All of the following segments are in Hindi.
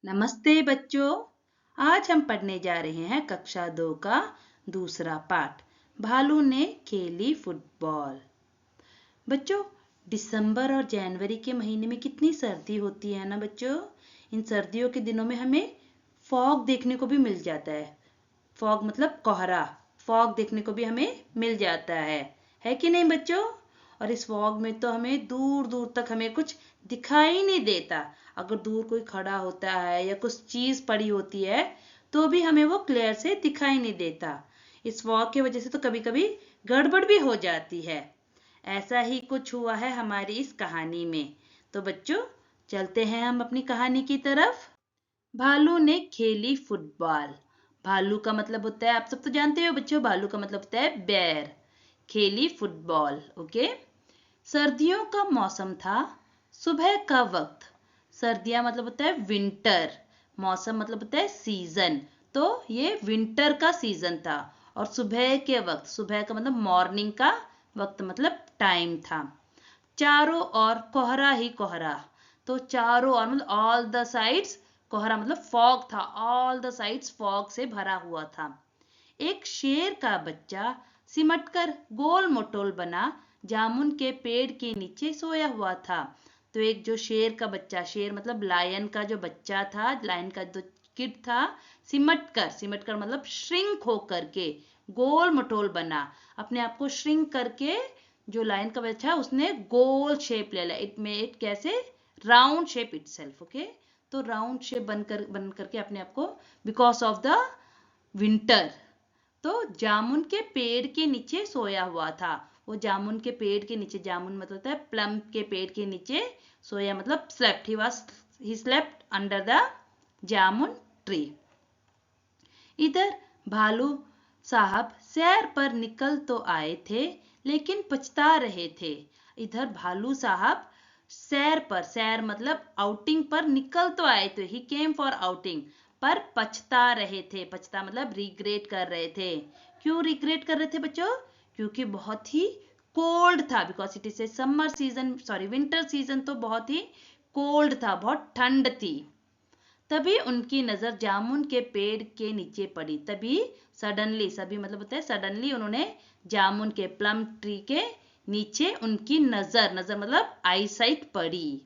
नमस्ते बच्चों। आज हम पढ़ने जा रहे हैं कक्षा 2 का दूसरा पाठ। भालू ने खेली फुटबॉल। बच्चों, दिसंबर और जनवरी के महीने में कितनी सर्दी होती है ना बच्चों। इन सर्दियों के दिनों में हमें फॉग देखने को भी मिल जाता है। फॉग मतलब कोहरा। फॉग देखने को भी हमें मिल जाता है कि नहीं बच्चों। और इस फॉग में तो हमें दूर दूर तक हमें कुछ दिखाई नहीं देता। अगर दूर कोई खड़ा होता है या कुछ चीज पड़ी होती है तो भी हमें वो क्लियर से दिखाई नहीं देता। इस फॉग की वजह से तो कभी कभी गड़बड़ भी हो जाती है। ऐसा ही कुछ हुआ है हमारी इस कहानी में। तो बच्चों, चलते हैं हम अपनी कहानी की तरफ। भालू ने खेली फुटबॉल। भालू का मतलब होता है, आप सब तो जानते हो बच्चों, भालू का मतलब होता है बेर। खेली फुटबॉल। ओके। सर्दियों का मौसम था। सुबह का वक्त। सर्दियां मतलब होता है विंटर। मौसम मतलब होता है सीजन। तो ये विंटर का सीजन था। और सुबह के वक्त, सुबह का मतलब मॉर्निंग का वक्त मतलब टाइम था। चारों ओर कोहरा ही कोहरा। तो चारों ओर मतलब ऑल द साइड्स, कोहरा मतलब फॉग था। ऑल द साइड्स फॉग से भरा हुआ था। एक शेर का बच्चा सिमटकर गोल मटोल बना जामुन के पेड़ के नीचे सोया हुआ था। तो एक जो शेर का बच्चा, शेर मतलब लायन का जो बच्चा था, लायन का जो किड था, सिमटकर, सिमटकर मतलब श्रिंक होकर के गोल मटोल बना। अपने आप को श्रिंक करके जो लायन का बच्चा है उसने गोल शेप ले लिया। इट मेड कैसे, राउंड शेप इटसेल्फ। ओके। तो राउंड शेप बन करके अपने आप को, बिकॉज ऑफ द विंटर, तो जामुन के पेड़ के नीचे सोया हुआ था। वो जामुन के पेड़ के नीचे, जामुन मतलब होता है प्लम के पेड़ के नीचे सोया मतलब slept. He slept under the jamun tree. इधर भालू साहब सैर पर निकल तो आए थे लेकिन पछता रहे थे। इधर भालू साहब सैर पर, सैर मतलब आउटिंग पर निकल तो आए थे, ही केम फॉर आउटिंग, पर पछता रहे थे। पछता मतलब रिग्रेट कर रहे थे। क्यों रिग्रेट कर रहे थे बच्चों? क्योंकि बहुत ही कोल्ड था। Because it is a summer season, sorry winter season, तो बहुत ही कोल्ड था, बहुत ठंड थी। तभी उनकी नजर जामुन के पेड़ के नीचे पड़ी। तभी सडनली, सभी मतलब होता है सडनली, उन्होंने जामुन के प्लम ट्री के नीचे उनकी नजर, नजर मतलब आईसाइट पड़ी।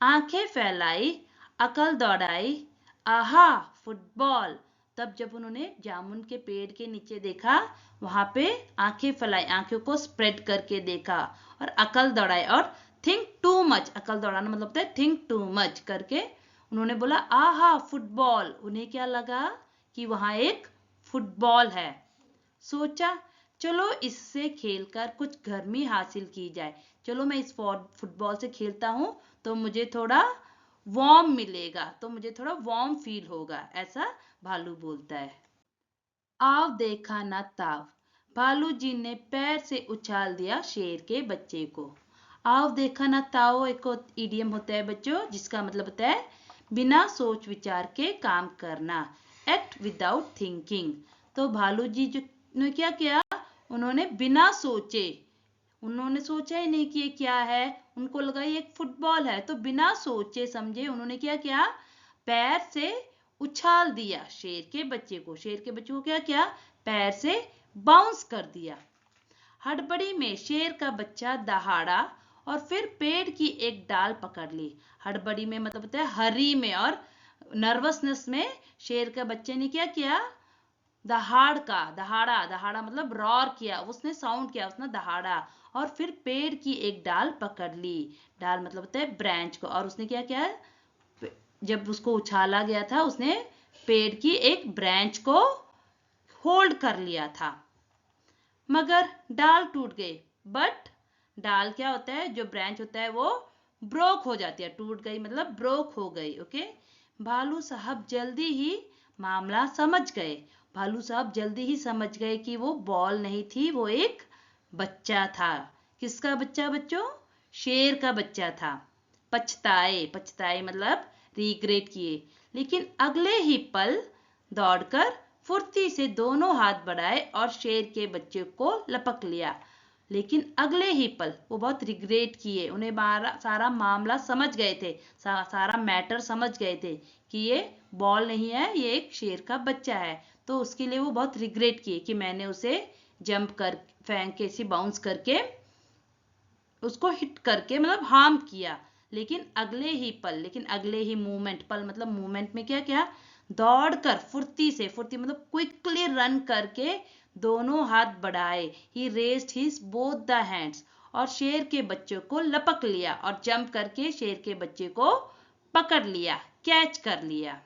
आंखें फैलाई, अकल दौड़ाई, आहा फुटबॉल। तब जब उन्होंने जामुन के पेड़ के नीचे देखा, वहां पे आंखें फैलाई, आंखों को स्प्रेड करके देखा और अकल दौड़ाई और थिंक टू मच, अकल दौड़ाना मतलब होता है थिंक टू मच करके उन्होंने बोला आहा फुटबॉल। उन्हें क्या लगा कि वहां एक फुटबॉल है। सोचा चलो इससे खेलकर कुछ गर्मी हासिल की जाए। चलो मैं इस फुटबॉल से खेलता हूं तो मुझे थोड़ा वार्म मिलेगा, तो मुझे थोड़ा वार्म फील होगा, ऐसा भालू बोलता है। आव देखा ना ताव। भालू जी ने पैर से उछाल दिया शेर के बच्चे को। आव देखा ना ताव एक इडियम होता है बच्चों, जिसका मतलब होता है बिना सोच विचार के काम करना, एक्ट विदाउट थिंकिंग। तो भालू जी जो ने क्या किया, उन्होंने बिना सोचे, उन्होंने सोचा ही नहीं कि ये क्या है, उनको लगा ये एक फुटबॉल है, तो बिना सोचे समझे उन्होंने क्या किया, पैर से उछाल दिया शेर के बच्चे को। शेर के बच्चे को क्या किया, पैर से बाउंस कर दिया। हड़बड़ी में शेर का बच्चा दहाड़ा और फिर पेड़ की एक डाल पकड़ ली। हड़बड़ी में मतलब होता है हरी में, और नर्वसनेस में शेर के बच्चे ने क्या किया, दहाड़ा, दहाड़ा मतलब रॉर किया, उसने साउंड किया, उसने दहाड़ा और फिर पेड़ की एक डाल पकड़ ली। डाल मतलब होता है ब्रांच को, और उसने क्या किया, जब उसको उछाला गया था उसने पेड़ की एक ब्रांच को होल्ड कर लिया था। मगर डाल टूट गई। बट डाल क्या होता है, जो ब्रांच होता है वो ब्रोक हो जाती है, टूट गई मतलब ब्रोक हो गई। ओके। भालू साहब जल्दी ही मामला समझ गए। भालू साहब जल्दी ही समझ गए कि वो बॉल नहीं थी, वो एक बच्चा था। किसका बच्चा बच्चों? शेर का बच्चा था। पछताए, पछताए मतलब रिग्रेट किए, लेकिन अगले ही पल दौड़कर फुर्ती से दोनों हाथ बढ़ाए और शेर के बच्चे को लपक लिया। लेकिन अगले ही पल वो बहुत रिग्रेट किए, उन्हें सारा मामला समझ गए थे, सारा मैटर समझ गए थे कि ये बॉल नहीं है, ये एक शेर का बच्चा है। तो उसके लिए वो बहुत रिग्रेट किए कि मैंने उसे जंप कर फेंक के ऐसे बाउंस करके उसको हिट करके मतलब हार्म किया। लेकिन अगले ही मूवमेंट, पल मतलब मूवमेंट में क्या क्या, दौड़कर फुर्ती मतलब क्विकली रन करके दोनों हाथ बढ़ाए, he raised his both the hands, और शेर के बच्चे को लपक लिया और जंप करके शेर के बच्चे को पकड़ लिया, कैच कर लिया।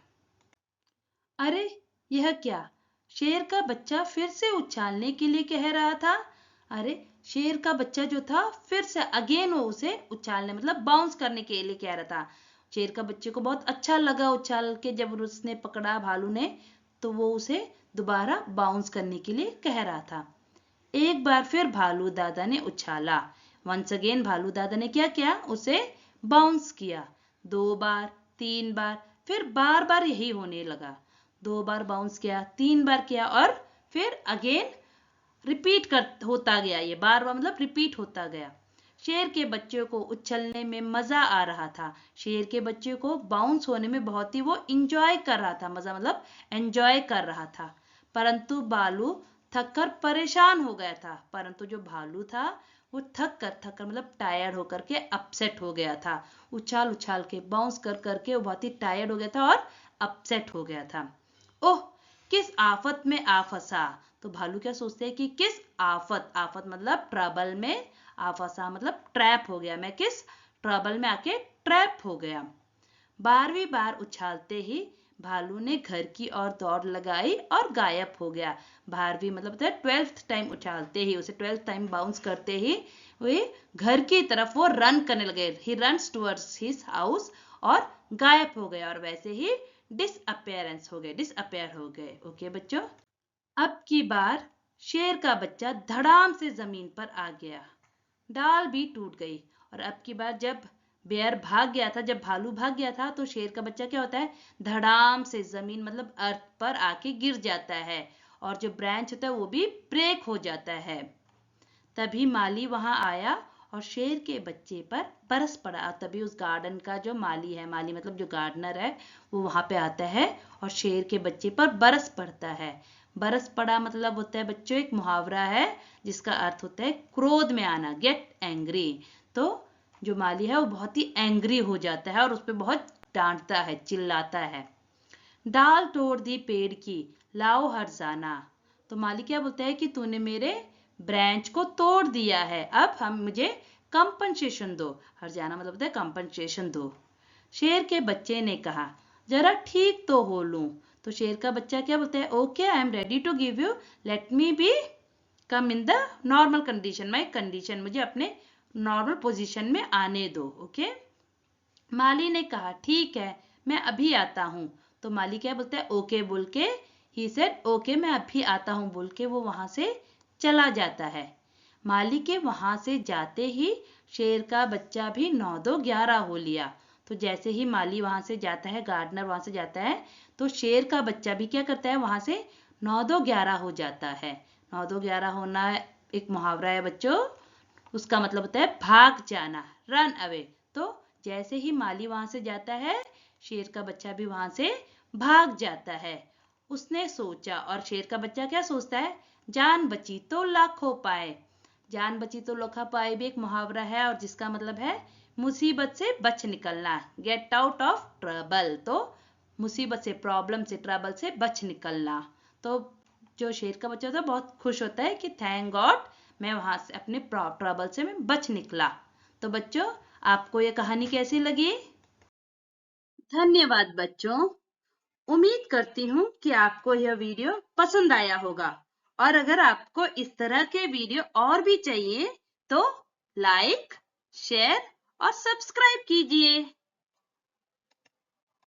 अरे यह क्या, शेर का बच्चा फिर से उछालने के लिए कह रहा था। अरे शेर का बच्चा जो था फिर से अगेन वो उसे उछालने मतलब बाउंस करने के लिए कह रहा था। शेर का बच्चे को बहुत अच्छा लगा उछाल के, जब उसने पकड़ा भालू ने तो वो उसे दोबारा बाउंस करने के लिए कह रहा था। एक बार फिर भालू दादा ने उछाला। वंस अगेन भालू दादा ने क्या किया, उसे बाउंस किया। 2 बार, 3 बार, फिर बार बार यही होने लगा। 2 बार बाउंस किया, 3 बार किया, और फिर अगेन रिपीट होता गया, ये बार बार मतलब रिपीट होता गया। शेर के बच्चे को उछलने में मजा आ रहा था। शेर के बच्चे को बाउंस होने में बहुत ही वो इंजॉय कर रहा था, मजा मतलब एंजॉय कर रहा था। परंतु भालू थक कर परेशान हो गया था। परंतु जो भालू था वो थक कर मतलब टायर्ड होकर के अपसेट हो गया था। उछाल उछाल के बाउंस कर करके वो बहुत ही टायर्ड हो गया था और अपसेट हो गया था। ओह किस आफत में आ फंसा। तो भालू क्या सोचते हैं कि किस आफत, आफत मतलब ट्रबल में, आ फंसा मतलब ट्रैप हो गया, मैं किस ट्रबल में आके ट्रैप हो गया। 12वीं बार उछालते ही भालू ने घर की ओर दौड़ लगाई और गायब हो गया। 12वीं मतलब 12th टाइम उछालते ही, उसे 12th टाइम बाउंस करते ही वे घर की तरफ वो रन करने लगे। He runs towards his house और गायब हो गए, और वैसे ही डिसअपेयर हो गए। ओके बच्चों, अब की बार शेर का बच्चा धड़ाम से जमीन पर आ गया, डाल भी टूट गई। और अब की बार जब बेयर भाग गया था, जब भालू भाग गया था, तो शेर का बच्चा क्या होता है, धड़ाम से जमीन मतलब अर्थ पर आके गिर जाता है, और जो ब्रांच होता है वो भी ब्रेक हो जाता है। तभी माली वहां आया और शेर के बच्चे पर बरस पड़ा। तभी उस गार्डन का जो माली है, माली मतलब जो गार्डनर है, वो वहां पे आता है और शेर के बच्चे पर बरस पड़ता है। बरस पड़ा मतलब होता है बच्चों एक मुहावरा है जिसका अर्थ होता है क्रोध में आना, गेट एंग्री। तो जो माली है वो बहुत ही एंग्री हो जाता है और उस पर बहुत डांटता है, चिल्लाता है। डाल तोड़ दी पेड़ की, लाओ हरजाना। तो माली क्या बोलता है कि तूने मेरे ब्रांच को तोड़ दिया है, अब हम मुझे कंपनसेशन दो। हरजाना मतलब होता है कंपनसेशन दो। शेर के बच्चे ने कहा जरा ठीक तो हो लूं। तो शेर का बच्चा क्या बोलता है, okay I am ready to give you, let me be come in the normal condition, my condition, मुझे अपने नॉर्मल पोजीशन में आने दो। ओके माली ने कहा ठीक है मैं अभी आता हूं। तो माली क्या बोलता है, ओके बोल के, ही सेड ओके मैं अभी आता हूं बोल के वो वहां से चला जाता है। माली के वहां से जाते ही शेर का बच्चा भी 9-2-11 हो लिया। तो जैसे ही माली वहां से जाता है, गार्डनर वहां से जाता है, तो शेर का बच्चा भी क्या करता है, वहां से 9-2-11 हो जाता है। 9-2-11 होना एक मुहावरा है बच्चों, उसका मतलब होता है भाग जाना, रन अवे। तो जैसे ही माली वहां से जाता है, शेर का बच्चा भी वहां से भाग जाता है। उसने सोचा, और शेर का बच्चा क्या सोचता है, जान बची तो लाखों पाए। जान बची तो लाखों पाए भी एक मुहावरा है और जिसका मतलब है मुसीबत से बच निकलना, गेट आउट ऑफ ट्रबल। तो मुसीबत से, प्रॉब्लम से, ट्रबल से बच निकलना। तो जो शेर का बच्चा होता है बहुत खुश होता है कि थैंक गॉड मैं वहां से अपने ट्रबल से मैं बच निकला। तो बच्चों आपको ये कहानी कैसी लगी? धन्यवाद बच्चों। उम्मीद करती हूँ कि आपको यह वीडियो पसंद आया होगा, और अगर आपको इस तरह के वीडियो और भी चाहिए तो लाइक, शेयर और सब्सक्राइब कीजिए।